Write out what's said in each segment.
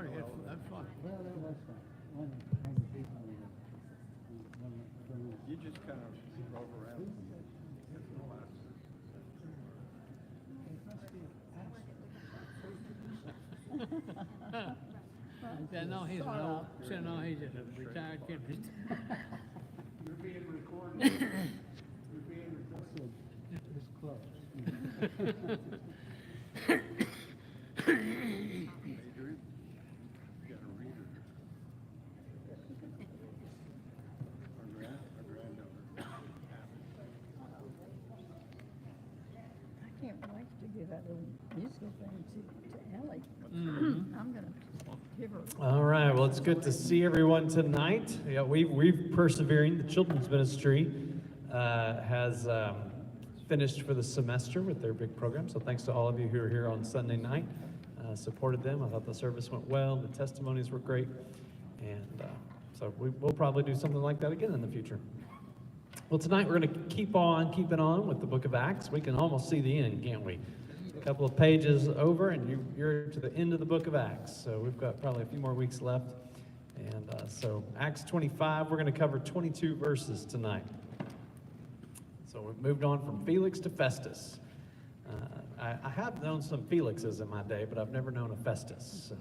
already had, that's fine. Well, that's fine. You just kind of drove around. Yeah, no, he's an old, no, he's just a retired chemist. You're being recorded. You're being recorded. It's close. Adrian, you got a reader. Our granddaughter. I can't wait to give that little musical thing to Ellie. I'm gonna give her. All right, well, it's good to see everyone tonight. Yeah, we've persevering. The children's ministry has finished for the semester with their big program. So thanks to all of you who are here on Sunday night, supported them. I thought the service went well. The testimonies were great, and so we'll probably do something like that again in the future. Well, tonight we're going to keep on keeping on with the Book of Acts. We can almost see the end, can't we? A couple of pages over, and you're to the end of the Book of Acts. So we've got probably a few more weeks left. And so Acts 25, we're going to cover 22 verses tonight. So we've moved on from Felix to Festus. I have known some Felixes in my day, but I've never known a Festus. So.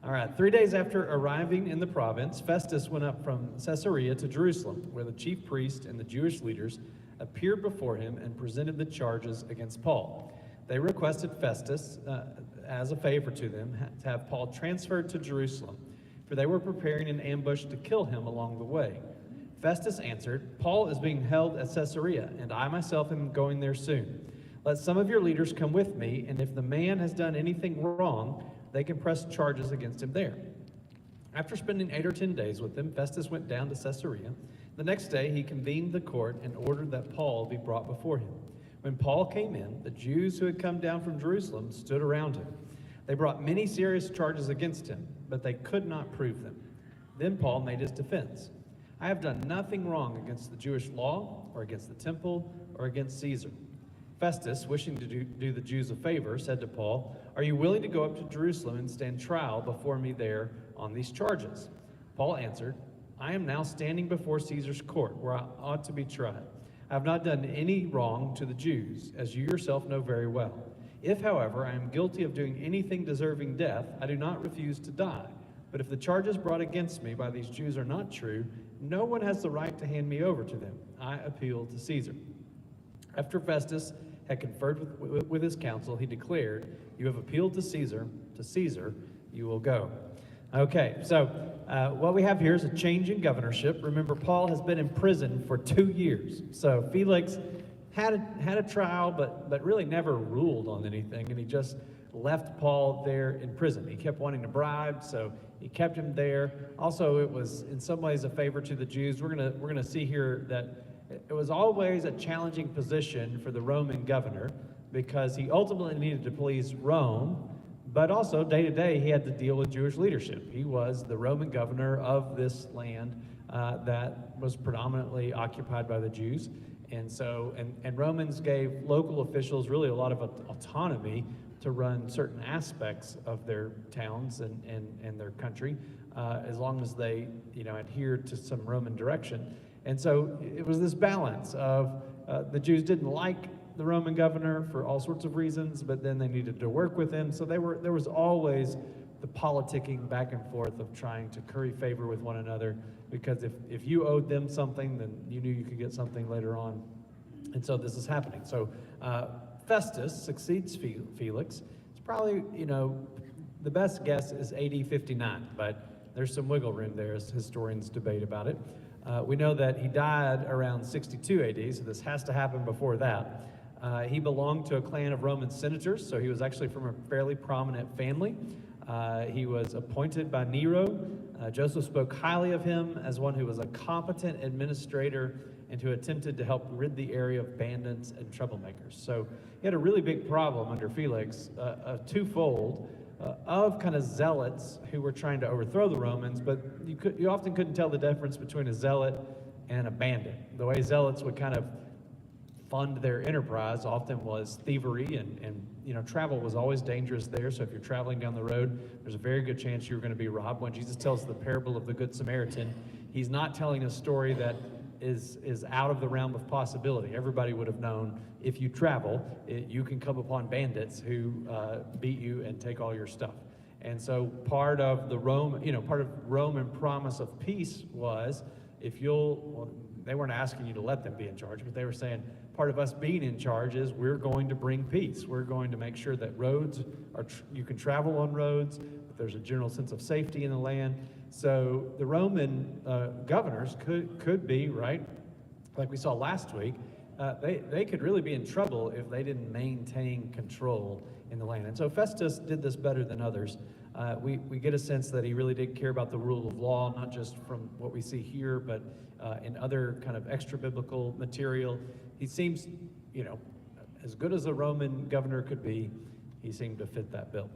All right, 3 days after arriving in the province, Festus went up from Caesarea to Jerusalem, where the chief priest and the Jewish leaders appeared before him and presented the charges against Paul. They requested Festus, as a favor to them, to have Paul transferred to Jerusalem, for they were preparing an ambush to kill him along the way. Festus answered, "Paul is being held at Caesarea, and I myself am going there soon. Let some of your leaders come with me, and if the man has done anything wrong, they can press charges against him there." After spending 8 or 10 days with them, Festus went down to Caesarea. The next day he convened the court and ordered that Paul be brought before him. When Paul came in, the Jews who had come down from Jerusalem stood around him. They brought many serious charges against him, but they could not prove them. Then Paul made his defense. "I have done nothing wrong against the Jewish law, or against the temple, or against Caesar." Festus, wishing to do the Jews a favor, said to Paul, "Are you willing to go up to Jerusalem and stand trial before me there on these charges?" Paul answered, "I am now standing before Caesar's court, where I ought to be tried. I have not done any wrong to the Jews, as you yourself know very well. If, however, I am guilty of doing anything deserving death, I do not refuse to die. But if the charges brought against me by these Jews are not true, no one has the right to hand me over to them. I appeal to Caesar." After Festus had conferred with his council, he declared, "You have appealed to Caesar you will go." Okay, so what we have here is a change in governorship. Remember, Paul has been in prison for 2 years. So Felix had a trial, but really never ruled on anything, and he just left Paul there in prison. He kept wanting to bribe, so he kept him there. Also, it was in some ways a favor to the Jews. We're gonna see here that it was always a challenging position for the Roman governor, because he ultimately needed to please Rome, but also day to day he had to deal with Jewish leadership. He was the Roman governor of this land that was predominantly occupied by the Jews. And so, and Romans gave local officials really a lot of autonomy to run certain aspects of their towns and their country, as long as they, adhered to some Roman direction. And so it was this balance of the Jews didn't like the Roman governor for all sorts of reasons, but then they needed to work with him. So there was always the politicking back and forth of trying to curry favor with one another, because if you owed them something, then you knew you could get something later on. And so this is happening. So Festus succeeds Felix. It's probably, the best guess is AD 59, but there's some wiggle room there as historians debate about it. We know that he died around 62 AD, so this has to happen before that. He belonged to a clan of Roman senators, so he was actually from a fairly prominent family. He was appointed by Nero. Joseph spoke highly of him as one who was a competent administrator and who attempted to help rid the area of bandits and troublemakers. So he had a really big problem under Felix, twofold, of kind of zealots who were trying to overthrow the Romans, but you often couldn't tell the difference between a zealot and a bandit. The way zealots would kind of fund their enterprise often was thievery, and you know, travel was always dangerous there. So if you're traveling down the road, there's a very good chance you're going to be robbed. When Jesus tells the parable of the Good Samaritan, he's not telling a story that is out of the realm of possibility. Everybody would have known, if you travel, you can come upon bandits who beat you and take all your stuff. And so part of Roman promise of peace was, if well, they weren't asking you to let them be in charge, but they were saying, part of us being in charge is we're going to bring peace. We're going to make sure that roads you can travel on roads, that there's a general sense of safety in the land. So the Roman governors could be, right, like we saw last week, they could really be in trouble if they didn't maintain control in the land. And so Festus did this better than others. We get a sense that he really did care about the rule of law, not just from what we see here, but in other kind of extra biblical material. He seems, you know, as good as a Roman governor could be, he seemed to fit that bill.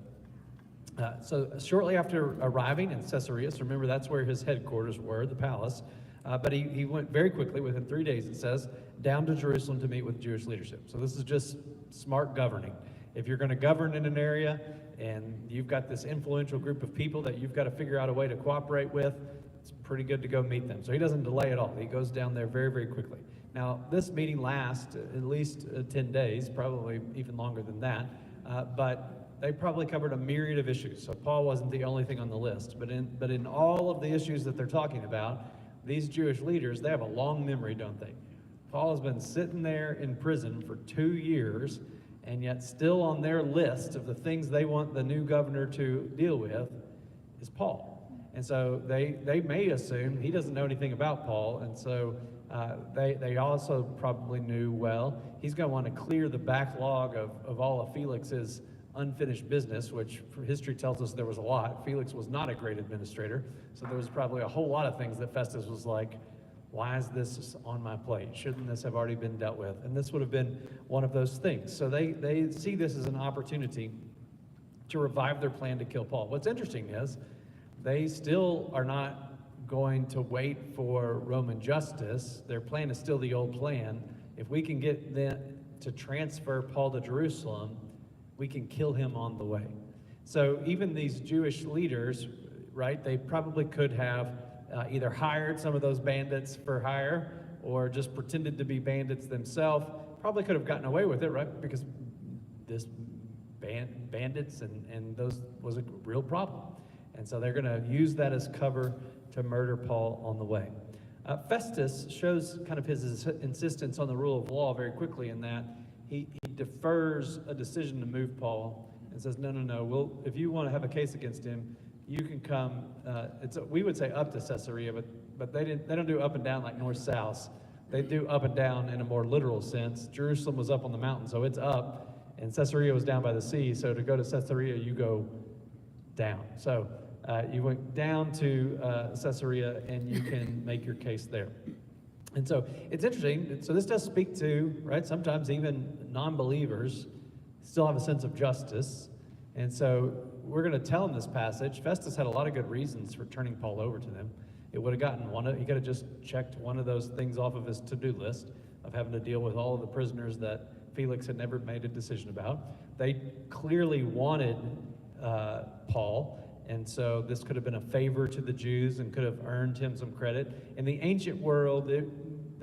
So shortly after arriving in Caesarea, so remember that's where his headquarters were, the palace, but he went very quickly, within 3 days it says, down to Jerusalem to meet with Jewish leadership. So this is just smart governing. If you're going to govern in an area and you've got this influential group of people that you've got to figure out a way to cooperate with, it's pretty good to go meet them. So he doesn't delay at all. He goes down there very, very quickly. Now, this meeting lasts at least 10 days, probably even longer than that, but they probably covered a myriad of issues. So Paul wasn't the only thing on the list, but in all of the issues that they're talking about, these Jewish leaders, they have a long memory, don't they? Paul has been sitting there in prison for 2 years, and yet still on their list of the things they want the new governor to deal with is Paul. And so they may assume he doesn't know anything about Paul, and so they also probably knew, well, he's going to want to clear the backlog of all of Felix's unfinished business, which history tells us there was a lot. Felix was not a great administrator, so there was probably a whole lot of things that Festus was like, why is this on my plate? Shouldn't this have already been dealt with? And this would have been one of those things. So they see this as an opportunity to revive their plan to kill Paul. What's interesting is they still are not going to wait for Roman justice. Their plan is still the old plan. If we can get them to transfer Paul to Jerusalem, we can kill him on the way. So even these Jewish leaders, right, they probably could have either hired some of those bandits for hire or just pretended to be bandits themselves. Probably could have gotten away with it, right? Because this bandits and those was a real problem. And so they're going to use that as cover to murder Paul on the way. Festus shows kind of his insistence on the rule of law very quickly in that he defers a decision to move Paul and says, no, if you want to have a case against him, you can come, we would say up to Caesarea, but they don't do up and down like north-south. They do up and down in a more literal sense. Jerusalem was up on the mountain, so it's up, and Caesarea was down by the sea, so to go to Caesarea, you go down. So you went down to Caesarea, and you can make your case there. And so it's interesting. So this does speak to, right, sometimes even non-believers still have a sense of justice. And so we're going to tell in this passage, Festus had a lot of good reasons for turning Paul over to them. It would have gotten he could have just checked one of those things off of his to-do list of having to deal with all of the prisoners that Felix had never made a decision about. They clearly wanted Paul, and so this could have been a favor to the Jews and could have earned him some credit. In the ancient world,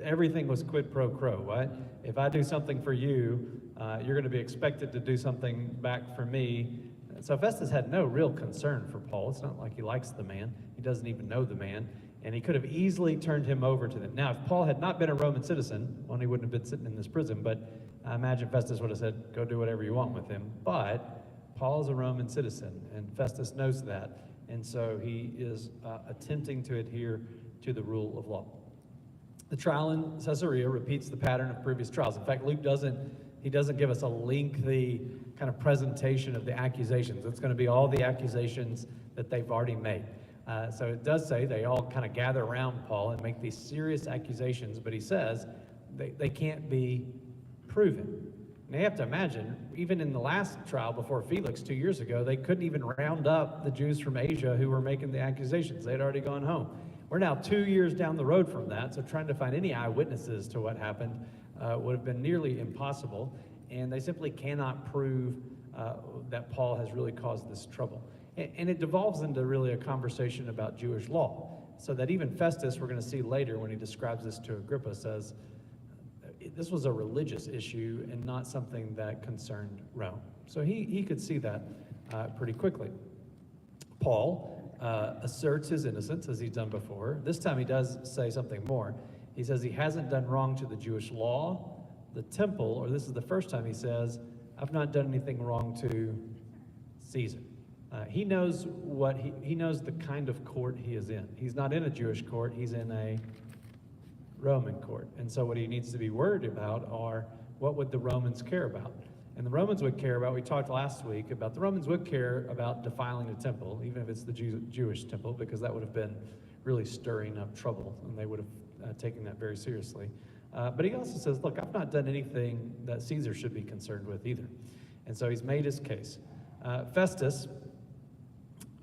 everything was quid pro quo, right? If I do something for you, you're going to be expected to do something back for me. So Festus had no real concern for Paul. It's not like he likes the man. He doesn't even know the man. And he could have easily turned him over to them. Now, if Paul had not been a Roman citizen, well, he wouldn't have been sitting in this prison, but I imagine Festus would have said, go do whatever you want with him. But Paul is a Roman citizen, and Festus knows that. And so he is attempting to adhere to the rule of law. The trial in Caesarea repeats the pattern of previous trials. In fact, Luke doesn't give us a lengthy kind of presentation of the accusations. It's going to be all the accusations that they've already made. So it does say they all kind of gather around Paul and make these serious accusations, but he says they can't be proven. And you have to imagine, even in the last trial before Felix 2 years ago, they couldn't even round up the Jews from Asia who were making the accusations. They'd already gone home. We're now 2 years down the road from that, so trying to find any eyewitnesses to what happened would have been nearly impossible, and they simply cannot prove that Paul has really caused this trouble. And it devolves into really a conversation about Jewish law, so that even Festus, we're going to see later when he describes this to Agrippa, says this was a religious issue and not something that concerned Rome. So he could see that pretty quickly. Paul asserts his innocence, as he's done before. This time he does say something more. He says he hasn't done wrong to the Jewish law, the temple, or this is the first time he says, I've not done anything wrong to Caesar. He knows he knows the kind of court he is in. He's not in a Jewish court, he's in a Roman court. And so what he needs to be worried about are, what would the Romans care about? And the Romans would care about, we talked last week about, the Romans would care about defiling the temple, even if it's the Jewish temple, because that would have been really stirring up trouble, and they would have taken that very seriously. But he also says, look, I've not done anything that Caesar should be concerned with either. And so he's made his case. Festus,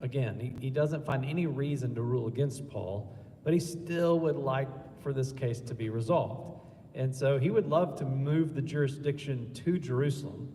again, he doesn't find any reason to rule against Paul, but he still would like for this case to be resolved. And so he would love to move the jurisdiction to Jerusalem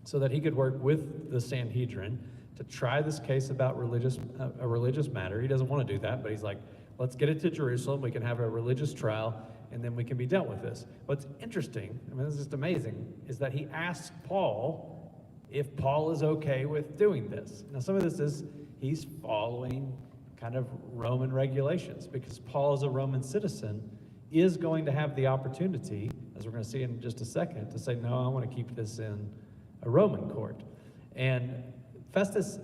so that he could work with the Sanhedrin to try this case about a religious matter. He doesn't want to do that, but he's like, let's get it to Jerusalem. We can have a religious trial, and then we can be dealt with this. What's interesting, I mean, this is just amazing, is that he asks Paul if Paul is okay with doing this. Now, some of this is he's following kind of Roman regulations, because Paul is a Roman citizen, is going to have the opportunity, as we're going to see in just a second, to say, no, I want to keep this in a Roman court. And Festus,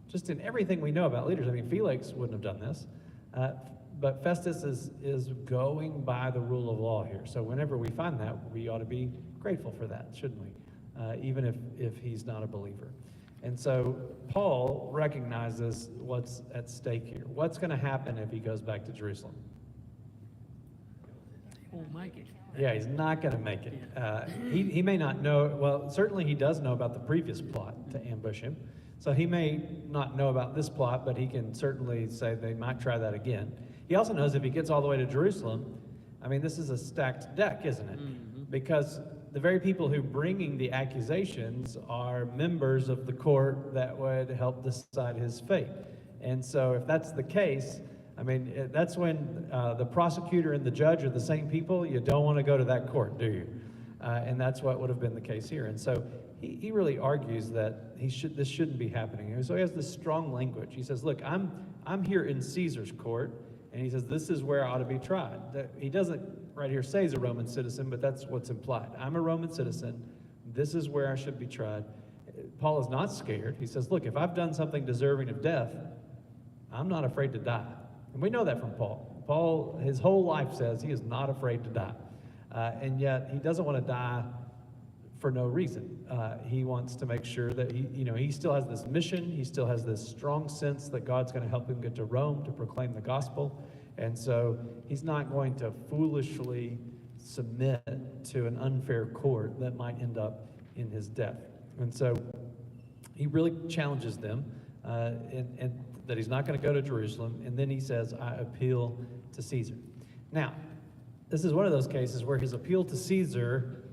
just in everything we know about leaders, I mean, Felix wouldn't have done this, but Festus is going by the rule of law here. So whenever we find that, we ought to be grateful for that, shouldn't we? Even if he's not a believer. And so Paul recognizes what's at stake here. What's going to happen if he goes back to Jerusalem? Won't make it. Yeah, he's not going to make it. He may not know, well, certainly he does know about the previous plot to ambush him. So he may not know about this plot, but he can certainly say they might try that again. He also knows if he gets all the way to Jerusalem, I mean, this is a stacked deck, isn't it? Mm-hmm. Because the very people who bringing the accusations are members of the court that would help decide his fate. And so if that's the case, I mean, that's when the prosecutor and the judge are the same people. You don't want to go to that court, do you? And that's what would have been the case here. And so he really argues that this shouldn't be happening. And so he has this strong language. He says, look, I'm here in Caesar's court, and he says, this is where I ought to be tried. He doesn't right here say he's a Roman citizen, but that's what's implied. I'm a Roman citizen. This is where I should be tried. Paul is not scared. He says, look, if I've done something deserving of death, I'm not afraid to die. And we know that from Paul. Paul, his whole life says he is not afraid to die. And yet he doesn't want to die for no reason. He wants to make sure that he still has this mission. He still has this strong sense that God's going to help him get to Rome to proclaim the gospel. And so he's not going to foolishly submit to an unfair court that might end up in his death. And so he really challenges them, and that he's not going to go to Jerusalem. And then he says, I appeal to Caesar. Now, this is one of those cases where his appeal to Caesar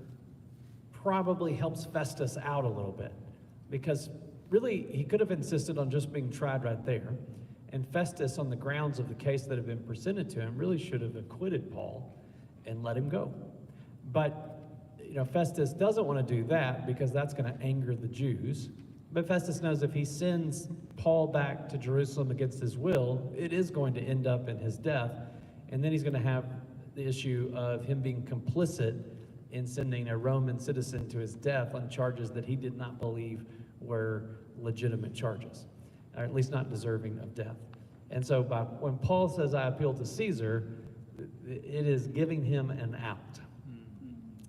probably helps Festus out a little bit, because really he could have insisted on just being tried right there. And Festus, on the grounds of the case that had been presented to him, really should have acquitted Paul and let him go. But Festus doesn't want to do that because that's going to anger the Jews. But Festus knows if he sends Paul back to Jerusalem against his will, it is going to end up in his death. And then he's going to have the issue of him being complicit in sending a Roman citizen to his death on charges that he did not believe were legitimate charges, or at least not deserving of death. And so when Paul says, I appeal to Caesar, it is giving him an out.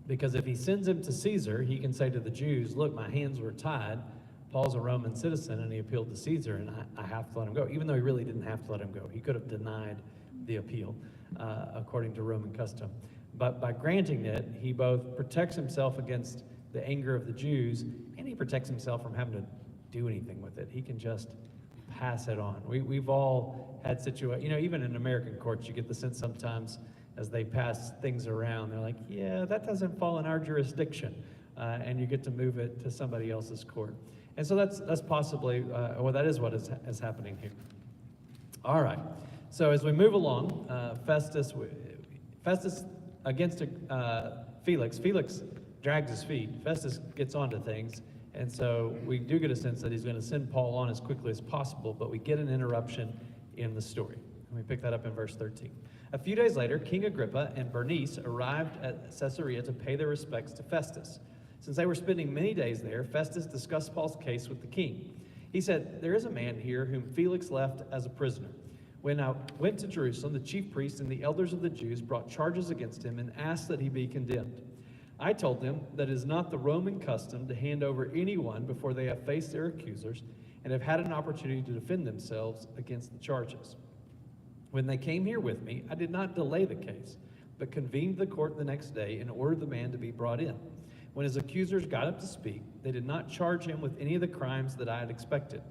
Because if he sends him to Caesar, he can say to the Jews, look, my hands were tied. Paul's a Roman citizen, and he appealed to Caesar, and I have to let him go, even though he really didn't have to let him go. He could have denied the appeal, according to Roman custom. But by granting it, he both protects himself against the anger of the Jews, and he protects himself from having to do anything with it. He can just pass it on. We've all had situations, even in American courts, you get the sense sometimes as they pass things around. They're like, yeah, that doesn't fall in our jurisdiction, and you get to move it to somebody else's court. And so that's possibly, well, that is what is happening here. All right. So as we move along, Festus against Felix. Felix drags his feet. Festus gets onto things. And so we do get a sense that he's going to send Paul on as quickly as possible, but we get an interruption in the story. And we pick that up in verse 13. A few days later, King Agrippa and Bernice arrived at Caesarea to pay their respects to Festus. Since they were spending many days there, Festus discussed Paul's case with the king. He said, "There is a man here whom Felix left as a prisoner. When I went to Jerusalem, the chief priests and the elders of the Jews brought charges against him and asked that he be condemned. I told them that it is not the Roman custom to hand over anyone before they have faced their accusers and have had an opportunity to defend themselves against the charges. When they came here with me, I did not delay the case, but convened the court the next day and ordered the man to be brought in. When his accusers got up to speak, they did not charge him with any of the crimes that I had expected.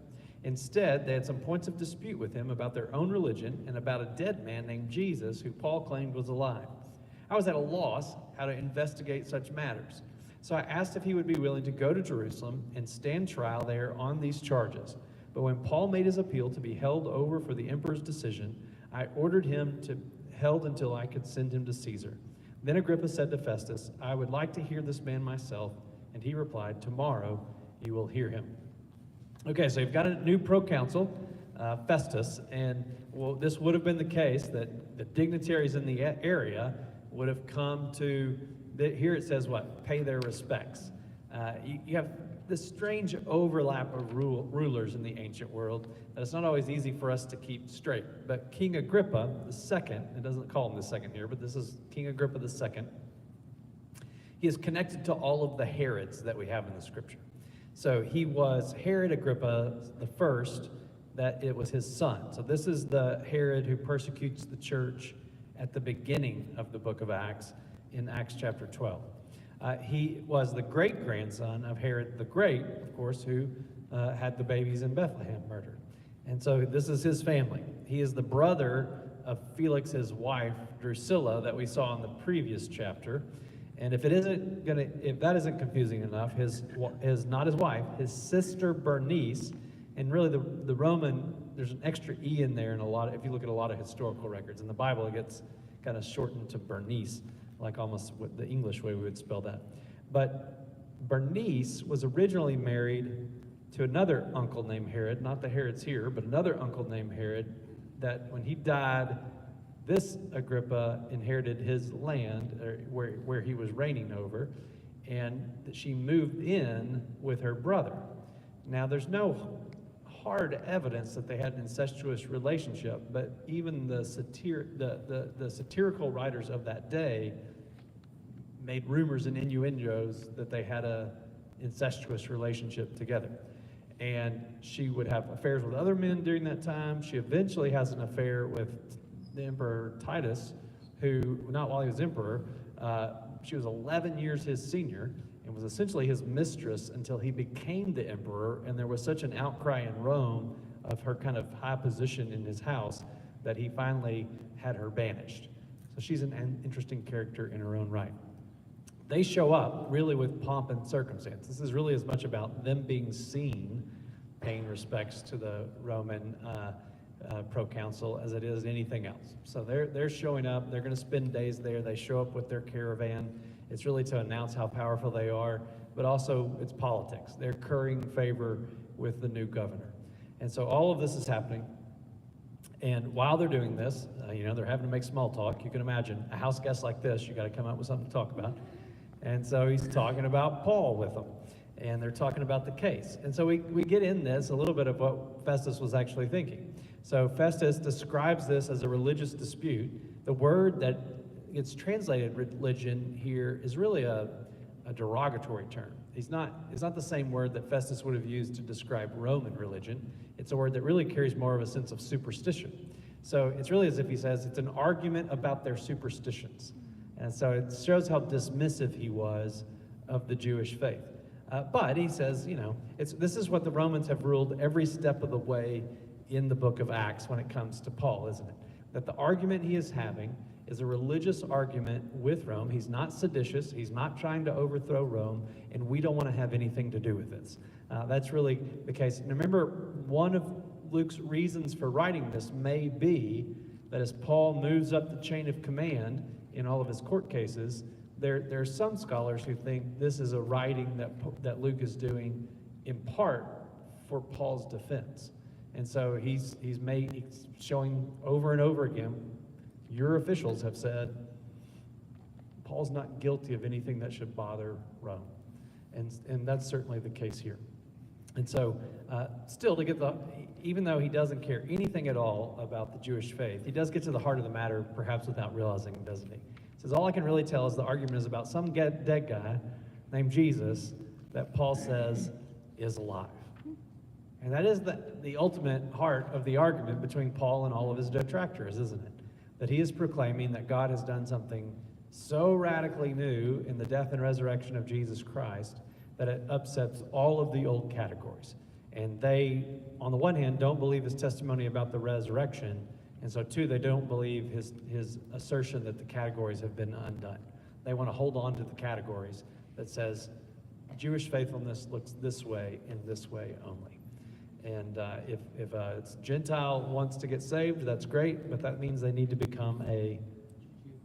Instead, they had some points of dispute with him about their own religion and about a dead man named Jesus who Paul claimed was alive. I was at a loss how to investigate such matters. So I asked if he would be willing to go to Jerusalem and stand trial there on these charges. But when Paul made his appeal to be held over for the emperor's decision, I ordered him to held until I could send him to Caesar. Then Agrippa said to Festus, I would like to hear this man myself. And he replied, tomorrow you will hear him. Okay, so you've got a new proconsul, Festus, and well, this would have been the case that the dignitaries in the area would have come to, here it says what? Pay their respects. You have this strange overlap of rulers in the ancient world that it's not always easy for us to keep straight. But King Agrippa II, it doesn't call him the second here, but this is King Agrippa II. He is connected to all of the Herods that we have in the scripture. So he was Herod Agrippa the first, that it was his son. So this is the Herod who persecutes the church at the beginning of the book of Acts, in Acts chapter 12. He was the great-grandson of Herod the Great, of course, who had the babies in Bethlehem murdered. And so this is his family. He is the brother of Felix's wife, Drusilla, that we saw in the previous chapter. And if that isn't confusing enough, not his wife, his sister Bernice, and really the Roman, there's an extra E in there in if you look at a lot of historical records. In the Bible, it gets kind of shortened to Bernice, like almost the English way we would spell that. But Bernice was originally married to another uncle named Herod, not the Herods here, but another uncle named Herod, that when he died, this Agrippa inherited his land, where he was reigning over, and she moved in with her brother. Now, there's no hard evidence that they had an incestuous relationship, but even the satirical writers of that day made rumors and innuendos that they had a incestuous relationship together. And she would have affairs with other men during that time. She eventually has an affair with the Emperor Titus, who, not while he was emperor, she was 11 years his senior and was essentially his mistress until he became the emperor, and there was such an outcry in Rome of her kind of high position in his house that he finally had her banished. So she's an interesting character in her own right. They show up really with pomp and circumstance. This is really as much about them being seen, paying respects to the Roman proconsul as it is anything else. So they're showing up. They're going to spend days there. They show up with their caravan. It's really to announce how powerful they are, but also it's politics. They're currying favor with the new governor. And so all of this is happening. And while they're doing this, they're having to make small talk. You can imagine a house guest like this, you got to come up with something to talk about. And so he's talking about Paul with them, and they're talking about the case. And so we get in this a little bit of what Festus was actually thinking. So Festus describes this as a religious dispute. The word that gets translated religion here is really a derogatory term. It's not the same word that Festus would have used to describe Roman religion. It's a word that really carries more of a sense of superstition. So it's really as if he says it's an argument about their superstitions. And so it shows how dismissive he was of the Jewish faith. But he says, this is what the Romans have ruled every step of the way in the book of Acts when it comes to Paul, isn't it? That the argument he is having is a religious argument with Rome. He's not seditious. He's not trying to overthrow Rome, and we don't want to have anything to do with this. That's really the case. And remember, one of Luke's reasons for writing this may be that as Paul moves up the chain of command in all of his court cases, there are some scholars who think this is a writing that Luke is doing in part for Paul's defense. And so he's showing over and over again, your officials have said, Paul's not guilty of anything that should bother Rome. And that's certainly the case here. And so still to get even though he doesn't care anything at all about the Jewish faith, he does get to the heart of the matter, perhaps without realizing, doesn't he? He says, all I can really tell is the argument is about some dead guy named Jesus that Paul says is alive. And that is the ultimate heart of the argument between Paul and all of his detractors, isn't it? That he is proclaiming that God has done something so radically new in the death and resurrection of Jesus Christ that it upsets all of the old categories. And they, on the one hand, don't believe his testimony about the resurrection, and so two, they don't believe his assertion that the categories have been undone. They want to hold on to the categories that says Jewish faithfulness looks this way and this way only. And if a Gentile wants to get saved, that's great, but that means they need to become a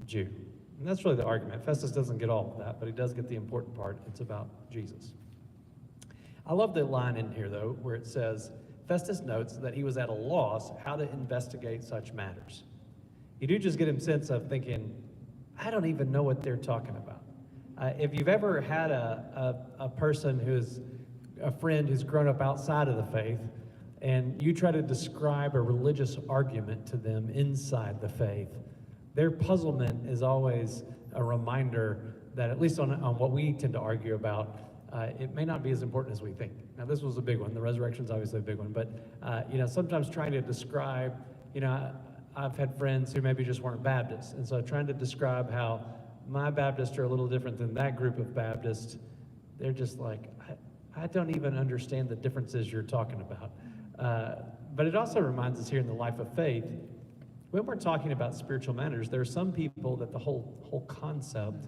Jew. And that's really the argument. Festus doesn't get all of that, but he does get the important part. It's about Jesus. I love the line in here, though, where it says, Festus notes that he was at a loss how to investigate such matters. You do just get a sense of thinking, I don't even know what they're talking about. If you've ever had a person who's a friend who's grown up outside of the faith, and you try to describe a religious argument to them inside the faith, their puzzlement is always a reminder that, at least on what we tend to argue about, it may not be as important as we think. Now, this was a big one. The resurrection's obviously a big one, but sometimes trying to describe, I've had friends who maybe just weren't Baptists, and so trying to describe how my Baptists are a little different than that group of Baptists, they're just like, I don't even understand the differences you're talking about. But it also reminds us here in the life of faith, when we're talking about spiritual matters, there are some people that the whole concept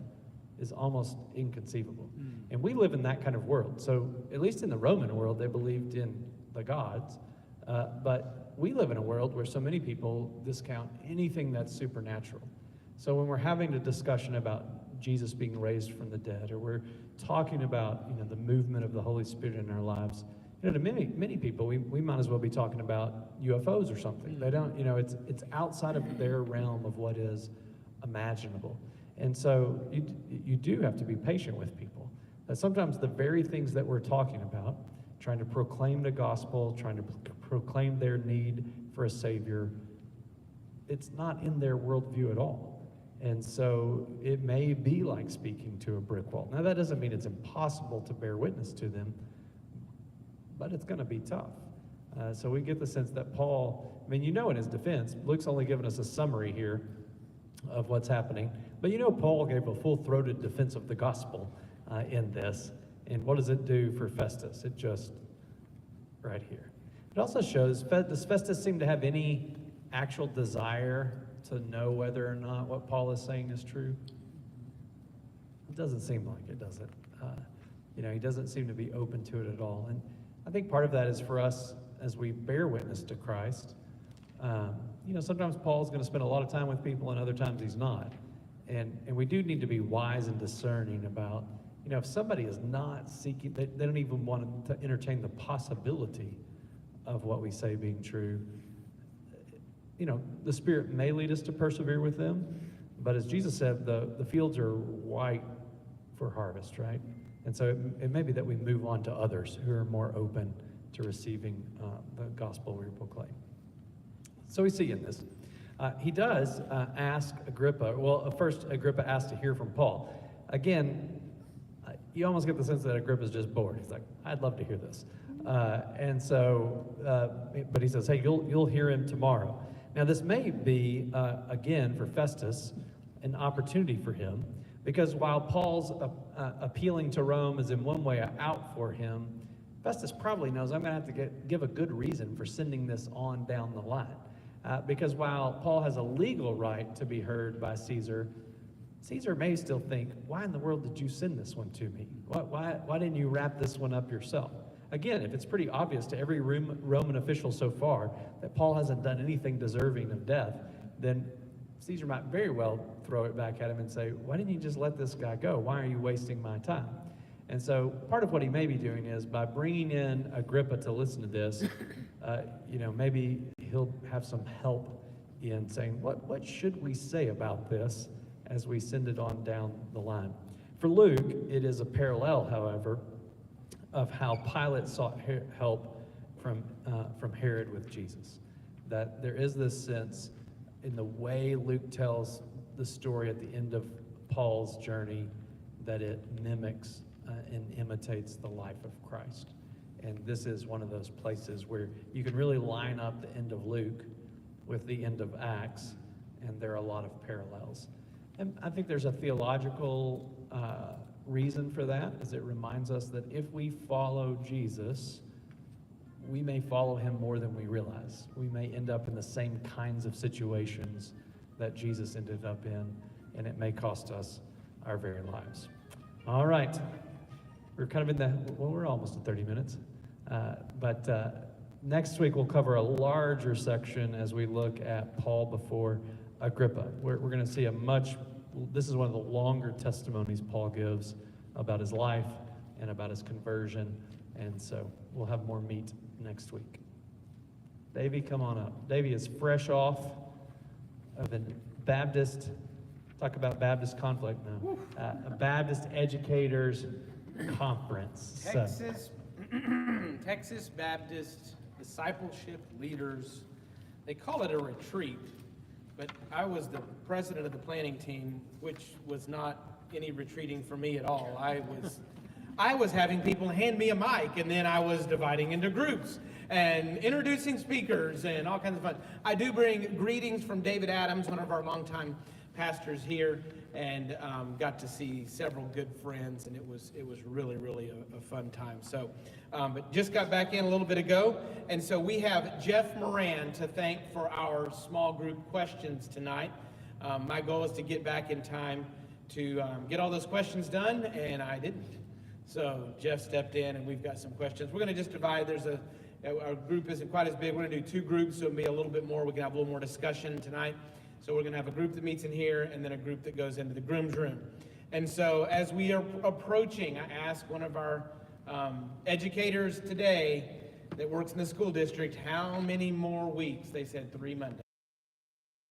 is almost inconceivable. And we live in that kind of world. So at least in the Roman world, they believed in the gods. But we live in a world where so many people discount anything that's supernatural. So when we're having a discussion about Jesus being raised from the dead, or we're talking about the movement of the Holy Spirit in our lives, to many people, we might as well be talking about UFOs or something. They don't, it's outside of their realm of what is imaginable. And so you do have to be patient with people. That sometimes the very things that we're talking about, trying to proclaim the gospel, trying to proclaim their need for a Savior, it's not in their worldview at all. And so it may be like speaking to a brick wall. Now, that doesn't mean it's impossible to bear witness to them, but it's going to be tough. So we get the sense that Paul, in his defense, Luke's only given us a summary here of what's happening, but Paul gave a full-throated defense of the gospel in this. And what does it do for Festus? It just, right here. It also shows, does Festus seem to have any actual desire to know whether or not what Paul is saying is true? It doesn't seem like it, does it? He doesn't seem to be open to it at all. And I think part of that is for us as we bear witness to Christ. Sometimes Paul's going to spend a lot of time with people and other times he's not. And we do need to be wise and discerning about, if somebody is not seeking, they don't even want to entertain the possibility of what we say being true. The Spirit may lead us to persevere with them, but as Jesus said, the fields are white for harvest, right? And so it may be that we move on to others who are more open to receiving the gospel we proclaim. So we see in this. He does ask Agrippa. Well, first, Agrippa asks to hear from Paul. Again, you almost get the sense that Agrippa's just bored. He's like, I'd love to hear this. But he says, hey, you'll hear him tomorrow. Now, this may be, again, for Festus, an opportunity for him, because while Paul's appealing to Rome is in one way out for him, Festus probably knows I'm going to have to give a good reason for sending this on down the line. Because while Paul has a legal right to be heard by Caesar, Caesar may still think, why in the world did you send this one to me? Why didn't you wrap this one up yourself? Again, if it's pretty obvious to every Roman official so far that Paul hasn't done anything deserving of death, then Caesar might very well throw it back at him and say, why didn't you just let this guy go? Why are you wasting my time? And so part of what he may be doing is by bringing in Agrippa to listen to this, maybe he'll have some help in saying, what should we say about this as we send it on down the line? For Luke, it is a parallel, however, of how Pilate sought help from Herod with Jesus. That there is this sense in the way Luke tells the story at the end of Paul's journey that it mimics and imitates the life of Christ. And this is one of those places where you can really line up the end of Luke with the end of Acts, and there are a lot of parallels. And I think there's a theological reason for that, as it reminds us that if we follow Jesus, we may follow him more than we realize. We may end up in the same kinds of situations that Jesus ended up in, and it may cost us our very lives. All right. We're kind of we're almost at 30 minutes. But next week we'll cover a larger section as we look at Paul before Agrippa. We're going to see this is one of the longer testimonies Paul gives about his life and about his conversion. And so we'll have more meat next week. Davey, come on up. Davey is fresh off of a Baptist, talk about Baptist conflict now, a Baptist educators conference. Texas Baptist Discipleship Leaders. They call it a retreat, but I was the president of the planning team, which was not any retreating for me at all. I was having people hand me a mic, and then I was dividing into groups and introducing speakers and all kinds of fun. I do bring greetings from David Adams, one of our longtime pastors here, and got to see several good friends, and it was really, really a fun time. So, but just got back in a little bit ago, and so we have Jeff Moran to thank for our small group questions tonight. My goal is to get back in time to get all those questions done, and I didn't. So Jeff stepped in, and we've got some questions. We're going to just divide. Our group isn't quite as big. We're going to do 2 groups, so it'll be a little bit more. We can have a little more discussion tonight. So we're going to have a group that meets in here, and then a group that goes into the groom's room. And so as we are approaching, I asked one of our educators today that works in the school district, how many more weeks? They said 3 Mondays.